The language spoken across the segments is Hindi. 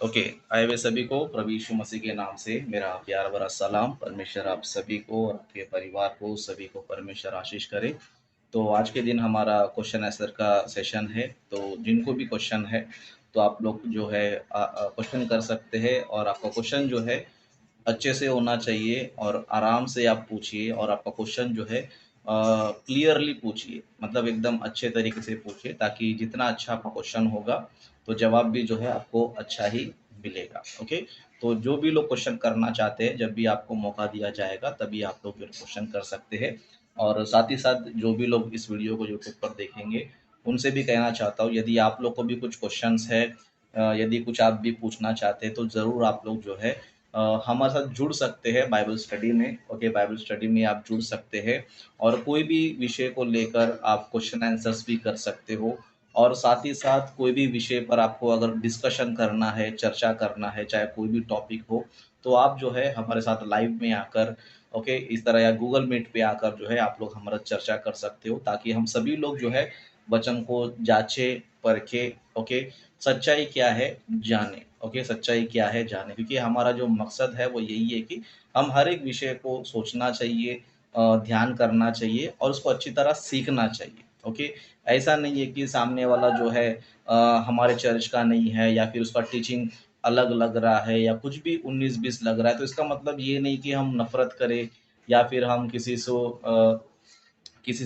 ओके। आए हुए सभी को प्रभु यीशु मसीह के नाम से मेरा प्यार भरा सलाम। परमेश्वर आप सभी को और आपके परिवार को सभी को परमेश्वर आशीष करे। तो आज के दिन हमारा क्वेश्चन आंसर का सेशन है। तो जिनको भी क्वेश्चन है तो आप लोग जो है क्वेश्चन कर सकते हैं, और आपका क्वेश्चन जो है अच्छे से होना चाहिए और आराम से आप पूछिए, और आपका क्वेश्चन जो है क्लियरली पूछिए, मतलब एकदम अच्छे तरीके से पूछिए, ताकि जितना अच्छा आपका क्वेश्चन होगा तो जवाब भी जो है आपको अच्छा ही मिलेगा। ओके। तो जो भी लोग क्वेश्चन करना चाहते हैं, जब भी आपको मौका दिया जाएगा तभी आप लोग जो क्वेश्चन कर सकते हैं। और साथ ही साथ जो भी लोग इस वीडियो को यूट्यूब पर देखेंगे उनसे भी कहना चाहता हूँ, यदि आप लोग को भी कुछ क्वेश्चंस है, यदि कुछ आप भी पूछना चाहते हैं तो ज़रूर आप लोग जो है हमारे साथ जुड़ सकते हैं बाइबल स्टडी में। ओके, बाइबल स्टडी में आप जुड़ सकते हैं और कोई भी विषय को लेकर आप क्वेश्चन आंसर्स भी कर सकते हो। और साथ ही साथ कोई भी विषय पर आपको अगर डिस्कशन करना है, चर्चा करना है, चाहे कोई भी टॉपिक हो, तो आप जो है हमारे साथ लाइव में आकर, ओके, इस तरह या गूगल मीट पे आकर जो है आप लोग हमारा चर्चा कर सकते हो, ताकि हम सभी लोग जो है वचन को जांचे परखे, ओके, सच्चाई क्या है जाने। ओके, सच्चाई क्या है जाने, क्योंकि हमारा जो मकसद है वो यही है कि हम हर एक विषय को सोचना चाहिए, ध्यान करना चाहिए और उसको अच्छी तरह सीखना चाहिए। ओके। ऐसा नहीं है कि सामने वाला जो है हमारे चर्च का नहीं है, या फिर उसका टीचिंग अलग लग रहा है, या कुछ भी 19-20 लग रहा है, तो इसका मतलब ये नहीं कि हम नफरत करें या फिर हम किसी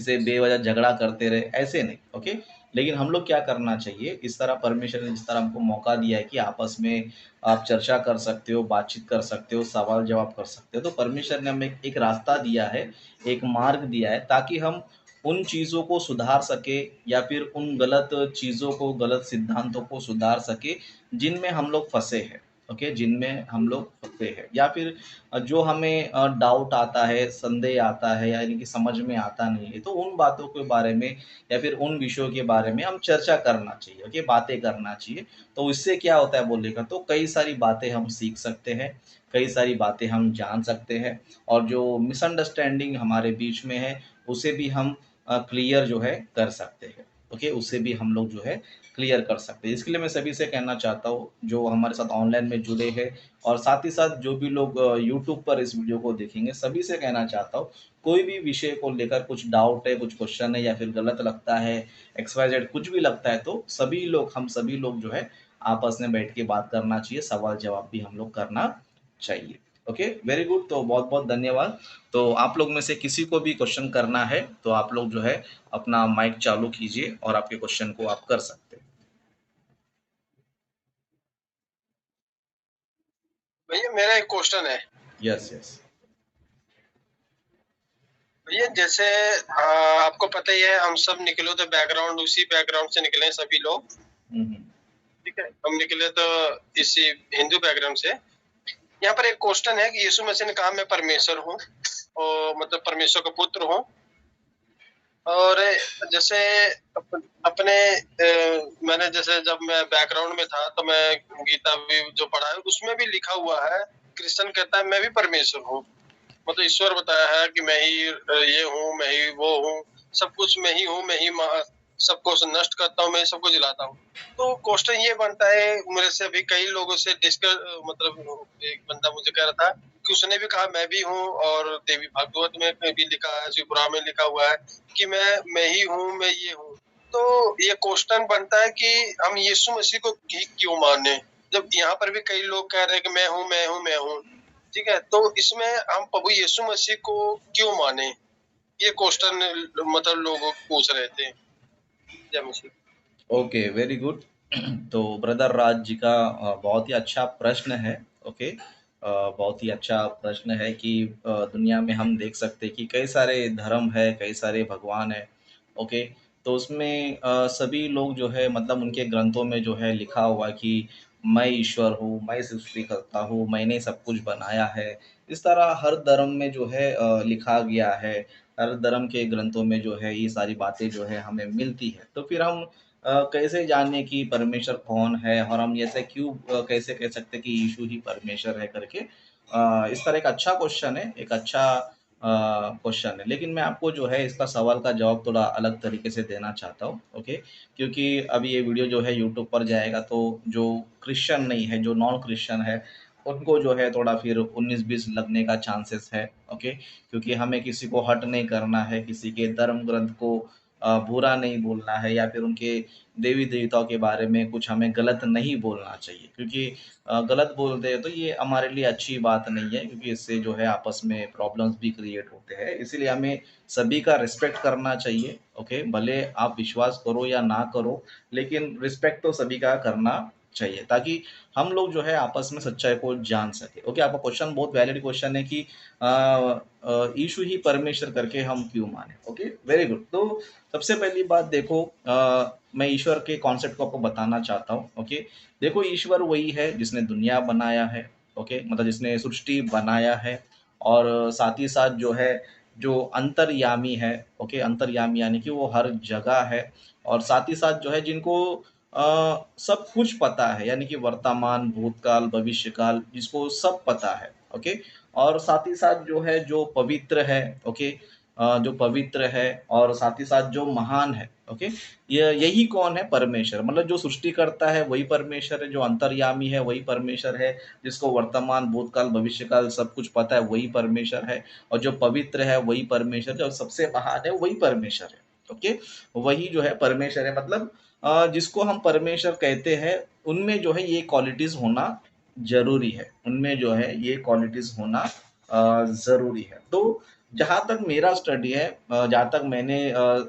से बेवजह झगड़ा करते रहे, ऐसे नहीं। ओके। लेकिन हम लोग क्या करना चाहिए, इस तरह परमेश्वर ने जिस तरह हमको मौका दिया है कि आपस में आप चर्चा कर सकते हो, बातचीत कर सकते हो, सवाल जवाब कर सकते हो, तो परमेश्वर ने हमें एक रास्ता दिया है, एक मार्ग दिया है, ताकि हम उन चीज़ों को सुधार सके, या फिर उन गलत चीज़ों को, गलत सिद्धांतों को सुधार सके जिनमें हम लोग फंसे हैं। ओके, जिनमें हम लोग फंसे हैं, या फिर जो हमें डाउट आता है, संदेह आता है, यानी कि समझ में आता नहीं है, तो उन बातों के बारे में या फिर उन विषयों के बारे में हम चर्चा करना चाहिए। ओके, बातें करना चाहिए। तो इससे क्या होता है बोलेगा, तो कई सारी बातें हम सीख सकते हैं, कई सारी बातें हम जान सकते हैं, और जो मिसअंडरस्टैंडिंग हमारे बीच में है उसे भी हम क्लियर जो है कर सकते हैं। ओके, उससे भी हम लोग जो है क्लियर कर सकते हैं। इसके लिए मैं सभी से कहना चाहता हूँ जो हमारे साथ ऑनलाइन में जुड़े हैं, और साथ ही साथ जो भी लोग यूट्यूब पर इस वीडियो को देखेंगे, सभी से कहना चाहता हूँ, कोई भी विषय को लेकर कुछ डाउट है, कुछ क्वेश्चन है, या फिर गलत लगता है, एक्स वाई जेड कुछ भी लगता है, तो हम सभी लोग जो है आपस में बैठ के बात करना चाहिए, सवाल जवाब भी हम लोग करना चाहिए। Okay, very good. तो बहुत बहुत धन्यवाद। तो आप लोग में से किसी को भी क्वेश्चन करना है तो आप लोग जो है अपना माइक चालू कीजिए और आपके क्वेश्चन को आप कर सकते हैं। भैया मेरा एक क्वेश्चन है। Yes yes. भैया जैसे आपको पता ही है, हम सब निकले तो बैकग्राउंड उसी बैकग्राउंड से निकले हैं सभी लोग। ठीक है, हम निकले तो इसी हिंदू बैकग्राउंड से। यहाँ पर एक क्वेश्चन है कि यीशु मसीह ने कहा मैं परमेश्वर हूँ, और मतलब परमेश्वर का पुत्र हूँ। और जैसे अपने मैंने जैसे जब मैं बैकग्राउंड में था तो मैं गीता भी जो पढ़ा है उसमें भी लिखा हुआ है, क्रिश्चियन कहता है मैं भी परमेश्वर हूँ। मतलब ईश्वर बताया है कि मैं ही ये हूँ, मैं ही वो हूँ, सब कुछ मैं ही हूँ, मैं ही सबको नष्ट करता हूँ, मैं सबको जिलाता हूँ। तो क्वेश्चन ये बनता है मेरे से, अभी कई लोगों से डिस्कस, मतलब एक बंदा मुझे कह रहा था कि उसने भी कहा मैं भी हूँ, और देवी भागवत में भी लिखा है, शिवपुराण में लिखा हुआ है कि मैं ही हूँ, मैं ये हूँ। तो ये क्वेश्चन बनता है कि हम यीशु मसीह को क्यों माने, जब यहाँ पर भी कई लोग कह रहे हैं कि मैं हूँ, मैं हूँ, मैं हूँ। ठीक है, तो इसमें हम प्रभु यीशु मसीह को क्यों माने, ये क्वेश्चन मतलब लोग पूछ रहे थे। जय मसीह। Okay, very good. तो ब्रदर राज जी का बहुत ही अच्छा प्रश्न है। ओके, बहुत ही अच्छा प्रश्न है कि दुनिया में हम देख सकते हैं कि कई सारे धर्म है, कई सारे भगवान है। ओके, तो उसमें सभी लोग जो है, मतलब उनके ग्रंथों में जो है लिखा हुआ कि मैं ईश्वर हूँ, मैं सृष्टि करता हूँ, मैंने सब कुछ बनाया है। इस तरह हर धर्म में जो है लिखा गया है। हर धर्म के ग्रंथों में जो है ये सारी बातें जो है हमें मिलती है। तो फिर हम कैसे जाने कि परमेश्वर कौन है, और हम ऐसे क्यों कैसे कह सकते हैं कि यीशु ही परमेश्वर है करके। इस तरह एक अच्छा क्वेश्चन है, एक अच्छा क्वेश्चन है, लेकिन मैं आपको जो है इसका सवाल का जवाब थोड़ा अलग तरीके से देना चाहता हूँ, ओके? क्योंकि अभी ये वीडियो जो है यूट्यूब पर जाएगा, तो जो क्रिश्चियन नहीं है, जो नॉन क्रिश्चियन है, उनको जो है थोड़ा फिर 19-20 लगने का चांसेस है, ओके? क्योंकि हमें किसी को हर्ट नहीं करना है, किसी के धर्म ग्रंथ को बुरा नहीं बोलना है, या फिर उनके देवी-देवताओं के बारे में कुछ हमें गलत नहीं बोलना चाहिए, क्योंकि गलत बोलते हैं तो ये हमारे लिए अच्छी बात नहीं है, क्योंकि इससे जो है आपस में प्रॉब्लम्स भी क्रिएट होते हैं। इसीलिए हमें सभी का रिस्पेक्ट करना चाहिए, ओके? भले आप विश्वास करो या ना करो, लेकिन रिस्पेक्ट तो सभी का करना चाहिए, ताकि हम लोग जो है आपस में सच्चाई को जान सके, ओके? आपका क्वेश्चन बहुत वैलिड क्वेश्चन है कि यीशु ही परमेश्वर करके हम क्यों माने, ओके? Very good. तो सबसे पहली बात देखो, मैं ईश्वर के कॉन्सेप्ट को आपको बताना चाहता हूँ, ओके? देखो, ईश्वर वही है जिसने दुनिया बनाया है, ओके? मतलब जिसने सृष्टि बनाया है, और साथ ही साथ जो है, जो अंतर्यामी है, ओके? अंतर्यामी यानी कि वो हर जगह है, और साथ ही साथ जो है जिनको सब कुछ पता है, यानी कि वर्तमान, भूतकाल, भविष्यकाल, जिसको सब पता है, ओके? और साथ ही साथ जो है, जो पवित्र है, ओके? जो पवित्र है, और साथ ही साथ जो महान है, ओके? यही कौन है? परमेश्वर। मतलब जो सृष्टि करता है वही परमेश्वर है, जो अंतर्यामी है वही परमेश्वर है, जिसको वर्तमान, भूतकाल, भविष्यकाल सब कुछ पता है वही परमेश्वर है, और जो पवित्र है वही परमेश्वर है, और सबसे महान है वही परमेश्वर है, ओके? वही जो है परमेश्वर है। मतलब जिसको हम परमेश्वर कहते हैं, उनमें जो है ये क्वालिटीज होना ज़रूरी है, उनमें जो है ये क्वालिटीज़ होना ज़रूरी है। तो जहाँ तक मेरा स्टडी है, जहाँ तक मैंने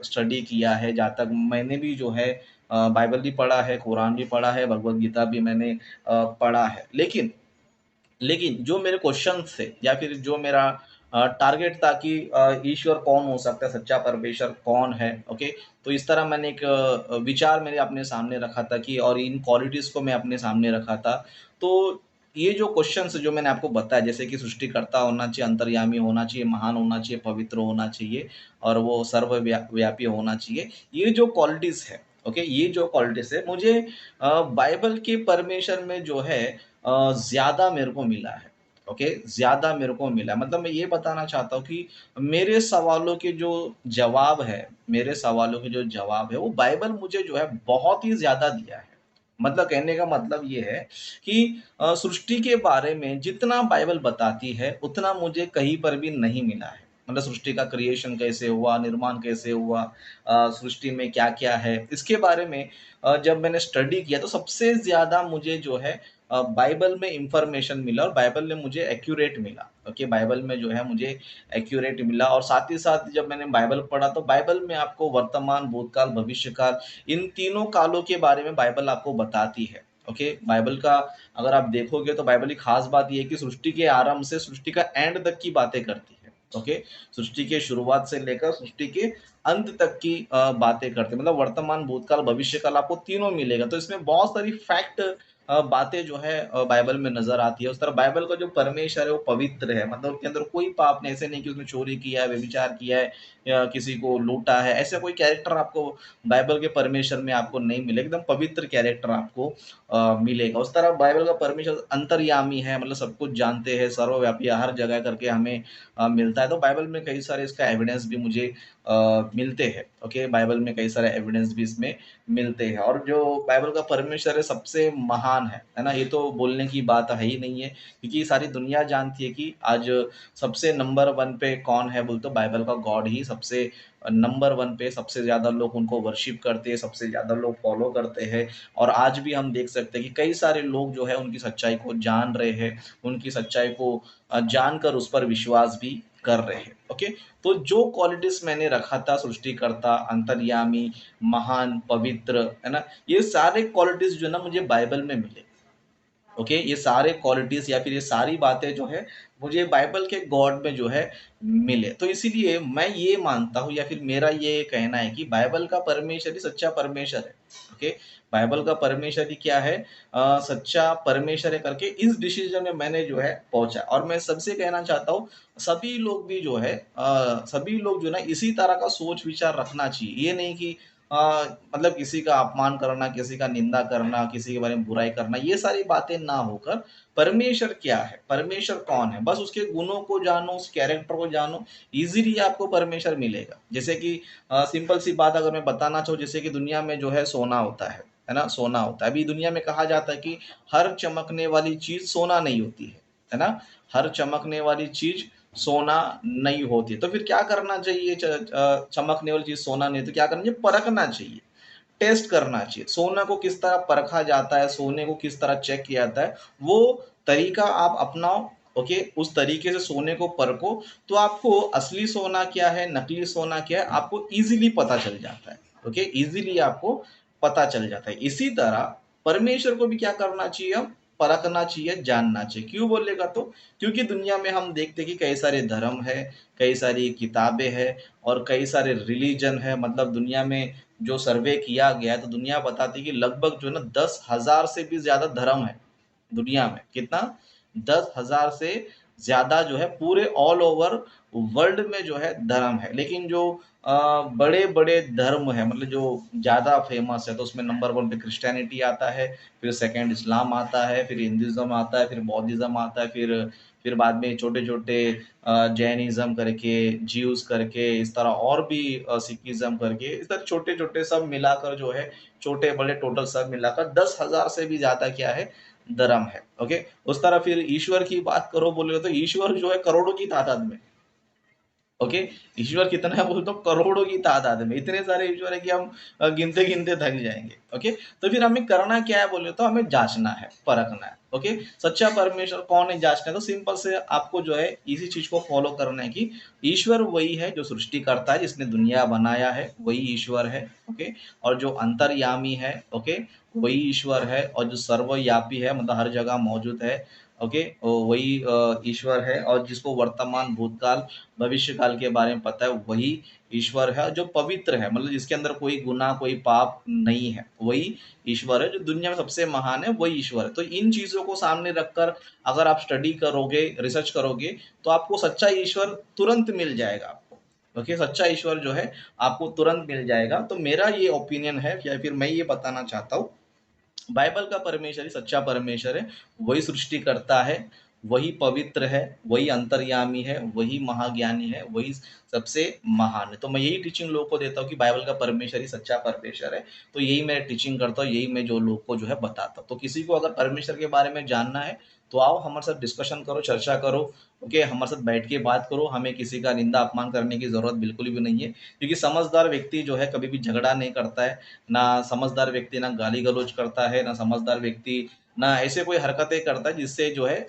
स्टडी किया है, जहाँ तक मैंने भी जो है बाइबल भी पढ़ा है, कुरान भी पढ़ा है, भगवद गीता भी मैंने पढ़ा है। लेकिन जो मेरे क्वेश्चन थे, या फिर जो मेरा टारगेट था कि ईश्वर कौन हो सकता है, सच्चा परमेश्वर कौन है, ओके? तो इस तरह मैंने एक विचार मैंने अपने सामने रखा था, कि और इन क्वालिटीज़ को मैं अपने सामने रखा था। तो ये जो क्वेश्चंस जो मैंने आपको बताया, जैसे कि सृष्टिकर्ता होना चाहिए, अंतर्यामी होना चाहिए, महान होना चाहिए, पवित्र होना चाहिए, और वो सर्वव्यापी होना चाहिए। ये जो क्वालिटीज़ है, ओके? ये जो क्वालिटीज़ है, मुझे बाइबल के परमेश्वर में जो है ज़्यादा मेरे को मिला है, ओके? ज़्यादा मेरे को मिला है। मतलब मैं ये बताना चाहता हूँ कि मेरे सवालों के जो जवाब है, वो बाइबल मुझे जो है बहुत ही ज़्यादा दिया है। मतलब कहने का मतलब ये है कि सृष्टि के बारे में जितना बाइबल बताती है, उतना मुझे कहीं पर भी नहीं मिला है। मतलब सृष्टि का क्रिएशन कैसे हुआ, निर्माण कैसे हुआ, सृष्टि में क्या-क्या है, इसके बारे में जब मैंने स्टडी किया, तो सबसे ज़्यादा मुझे जो है बाइबल में इन्फॉर्मेशन मिला, और बाइबल में मुझे एक्यूरेट मिला, ओके? बाइबल में जो है मुझे एक्यूरेट मिला, और साथ ही साथ जब मैंने बाइबल पढ़ा, तो बाइबल में आपको वर्तमान, भूतकाल, भविष्यकाल, इन तीनों कालों के बारे में बाइबल आपको बताती है, ओके? बाइबल का अगर आप देखोगे, तो बाइबल की खास बात ये है कि सृष्टि के आरंभ से सृष्टि का एंड तक की बातें करती है, ओके? सृष्टि के शुरुआत से लेकर सृष्टि के अंत तक की बातें करते हैं। मतलब वर्तमान, भूतकाल, भविष्यकाल आपको तीनों मिलेगा। तो इसमें बहुत सारी फैक्ट बातें जो है बाइबल में नज़र आती है। उस तरह बाइबल का जो परमेश्वर है वो पवित्र है, मतलब उसके अंदर कोई पाप नहीं, ऐसे नहीं कि उसने चोरी किया है, व्यभिचार किया है, या किसी को लूटा है, ऐसा कोई कैरेक्टर आपको बाइबल के परमेश्वर में आपको नहीं मिलेगा। एकदम पवित्र कैरेक्टर आपको मिलेगा। उस तरह बाइबल का परमेश्वर अंतर्यामी है, मतलब सब कुछ जानते हैं, सर्वव्यापी है, हर जगह करके हमें मिलता है। तो बाइबल में कई सारे इसका एविडेंस भी मुझे मिलते हैं, ओके? बाइबल में कई सारे एविडेंस भी इसमें मिलते हैं, और जो बाइबल का परमेश्वर है सबसे महान है ना? ये तो बोलने की बात है ही नहीं है, क्योंकि सारी दुनिया जानती है कि आज सबसे नंबर 1 पे कौन है बोले, तो बाइबल का गॉड ही सबसे नंबर 1 पे, सबसे ज़्यादा लोग उनको वर्शिप करते हैं, सबसे ज़्यादा लोग फॉलो करते हैं, और आज भी हम देख सकते हैं कि कई सारे लोग जो है उनकी सच्चाई को जान रहे हैं, उनकी सच्चाई को जानकर उस पर विश्वास भी कर रहे हैं, ओके? तो जो क्वालिटीज़ मैंने रखा था, सृष्टिकर्ता, अंतर्यामी, महान, पवित्र, है ना? ये सारे क्वालिटीज़ जो है ना मुझे बाइबल में मिले, ओके? ये सारे क्वालिटीज़ या फिर ये सारी बातें जो है मुझे बाइबल के गॉड में जो है मिले। तो इसीलिए मैं ये मानता हूँ, या फिर मेरा ये कहना है कि बाइबल का परमेश्वर ही सच्चा परमेश्वर है, ओके? बाइबल का परमेश्वर ही क्या है? सच्चा परमेश्वर है करके इस डिसीज़न में मैंने जो है पहुँचा, और मैं सबसे कहना चाहता हूँ, सभी लोग भी जो है सभी लोग जो है ना इसी तरह का सोच-विचार रखना चाहिए। ये नहीं कि मतलब किसी का अपमान करना, किसी का निंदा करना, किसी के बारे में बुराई करना, ये सारी बातें ना होकर परमेश्वर क्या है, परमेश्वर कौन है, बस उसके गुणों को जानो, उस कैरेक्टर को जानो, इजीली आपको परमेश्वर मिलेगा। जैसे कि सिंपल सी बात अगर मैं बताना चाहूँ, जैसे कि दुनिया में जो है सोना होता है ना, सोना होता है। अभी दुनिया में कहा जाता है कि हर चमकने वाली चीज सोना नहीं होती है ना, हर चमकने वाली चीज सोना नहीं होती। तो फिर क्या करना चाहिए, चमकने वाली चीज सोना नहीं तो क्या करना चाहिए, परखना चाहिए, टेस्ट करना चाहिए। सोना को किस तरह परखा जाता है, सोने को किस तरह चेक किया जाता है, वो तरीका आप अपनाओ। ओके, उस तरीके से सोने को परखो, तो आपको असली सोना क्या है, नकली सोना क्या है, आपको इजीली पता चल जाता है। ओके, इजीली आपको पता चल जाता है। इसी तरह परमेश्वर को भी क्या करना चाहिए, हम परखना चाहिए, जानना चाहिए। क्यों बोलेगा तो, क्योंकि दुनिया में हम देखते कि कई सारे धर्म है, कई सारी किताबें हैं और कई सारे रिलीजन है। मतलब दुनिया में जो सर्वे किया गया है तो दुनिया बताती है कि लगभग जो है ना 10,000 से भी ज्यादा धर्म है दुनिया में। कितना, 10,000 से ज्यादा जो है पूरे ऑल ओवर वर्ल्ड में जो है धर्म है। लेकिन जो बड़े बड़े धर्म है, मतलब जो ज्यादा फेमस है, तो उसमें नंबर 1 पे क्रिश्चियनिटी आता है, फिर सेकंड इस्लाम आता है, फिर हिंदुज्म आता है, फिर बौद्धिज्म आता है, फिर बाद में छोटे छोटे जैनिज्म करके, ज्यूज करके, इस तरह और भी सिखिज्म करके, इस तरह छोटे छोटे सब मिलाकर जो है, छोटे बड़े टोटल सब मिलाकर 10,000 से भी ज्यादा क्या है, धर्म है। ओके, उस तरह फिर ईश्वर की बात करो बोले तो ईश्वर जो है करोड़ों की तादाद में। ओके, ईश्वर कितना है बोल तो करोड़ों की तादाद में, इतने सारे ईश्वर है कि हम गिनते गिनते थक जाएंगे। ओके, तो फिर हमें करना क्या है बोले तो हमें जांचना है, परखना है। ओके, सच्चा परमेश्वर कौन है जांचना है, तो सिंपल से आपको जो है इसी चीज को फॉलो करना है कि ईश्वर वही है जो सृष्टि करता है, जिसने दुनिया बनाया है, वही ईश्वर है। ओके, और जो अंतर्यामी है, ओके, वही ईश्वर है। और जो सर्वव्यापी है, मतलब हर जगह मौजूद है, ओके, वही ईश्वर है। और जिसको वर्तमान, भूतकाल, भविष्य काल के बारे में पता है, वही ईश्वर है। जो पवित्र है, मतलब जिसके अंदर कोई गुनाह, कोई पाप नहीं है, वही ईश्वर है। जो दुनिया में सबसे महान है, वही ईश्वर है। तो इन चीजों को सामने रखकर अगर आप स्टडी करोगे, रिसर्च करोगे, तो आपको सच्चा ईश्वर तुरंत मिल जाएगा आपको। ओके, सच्चा ईश्वर जो है आपको तुरंत मिल जाएगा। तो मेरा ये ओपिनियन है, या फिर मैं ये बताना चाहता हूँ, बाइबल का परमेश्वर ही सच्चा परमेश्वर है। वही सृष्टि करता है, वही पवित्र है, वही अंतर्यामी है, वही महाज्ञानी है, वही सबसे महान है। तो मैं यही टीचिंग लोगों को देता हूँ कि बाइबल का परमेश्वर ही सच्चा परमेश्वर है। तो यही मैं टीचिंग करता हूँ, यही मैं जो लोग को जो है बताता हूँ। तो किसी को अगर परमेश्वर के बारे में जानना है तो आओ हमारे साथ डिस्कशन करो, चर्चा करो। ओके, हमारे साथ बैठ के बात करो। हमें किसी का निंदा अपमान करने की जरूरत बिल्कुल भी नहीं है, क्योंकि समझदार व्यक्ति जो है कभी भी झगड़ा नहीं करता है। ना समझदार व्यक्ति ना गाली गलौज करता है, ना समझदार व्यक्ति ना ऐसे कोई हरकतें करता है जिससे जो है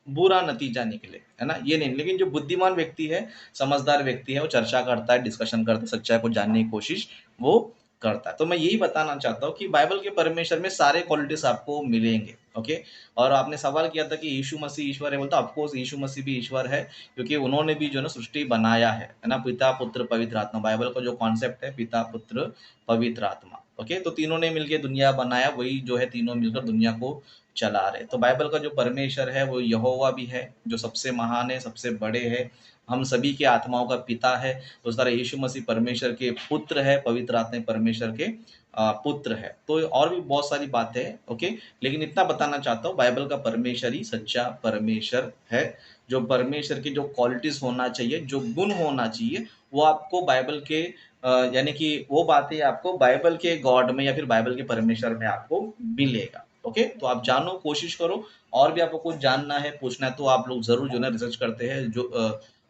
बुरा नतीजा निकले, है ना, ये नहीं। लेकिन जो बुद्धिमान व्यक्ति है, समझदार व्यक्ति है, वो चर्चा करता है, डिस्कशन करता है, सच्चाई को जानने की कोशिश वो करता है। तो मैं यही बताना चाहता हूँ कि बाइबल के परमेश्वर में सारे क्वालिटीज आपको मिलेंगे। ओके, और आपने सवाल किया था कि यीशु मसीह ईश्वर है, बोलता ऑफकोर्स यीशु मसीह भी ईश्वर है, क्योंकि उन्होंने भी जो है ना सृष्टि बनाया है ना, पिता पुत्र पवित्र आत्मा। बाइबल का जो कॉन्सेप्ट है, पिता पुत्र पवित्र आत्मा। ओके, तो तीनों ने मिलकर दुनिया बनाया, वही जो है तीनों मिलकर दुनिया को चला रहे। तो बाइबल का जो परमेश्वर है वो यहोवा भी है, जो सबसे महान है, सबसे बड़े है, हम सभी के आत्माओं का पिता है। तो उस तरह यीशु मसीह परमेश्वर के पुत्र है, पवित्र आत्मा परमेश्वर के पुत्र है। तो और भी बहुत सारी बातें हैं। ओके, लेकिन इतना बताना चाहता हूँ, बाइबल का परमेश्वर ही सच्चा परमेश्वर है। जो परमेश्वर की जो क्वालिटीज होना चाहिए, जो गुण होना चाहिए, वो आपको बाइबल के यानी कि वो बातें आपको बाइबल के गॉड में या फिर बाइबल के परमेश्वर में आपको मिलेगा। ओके, तो आप जानो, कोशिश करो। और भी आपको कुछ जानना है, पूछना है, तो आप लोग जरूर जो है रिसर्च करते हैं, जो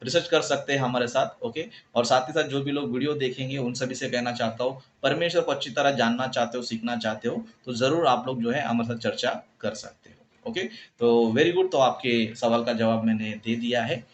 रिसर्च कर सकते हैं हमारे साथ। ओके, और साथ ही साथ जो भी लोग वीडियो देखेंगे उन सभी से कहना चाहता हूँ, परमेश्वर को अच्छी तरह जानना चाहते हो, सीखना चाहते हो, तो जरूर आप लोग जो है हमारे साथ चर्चा कर सकते हो। ओके, तो वेरी गुड। तो आपके सवाल का जवाब मैंने दे दिया है।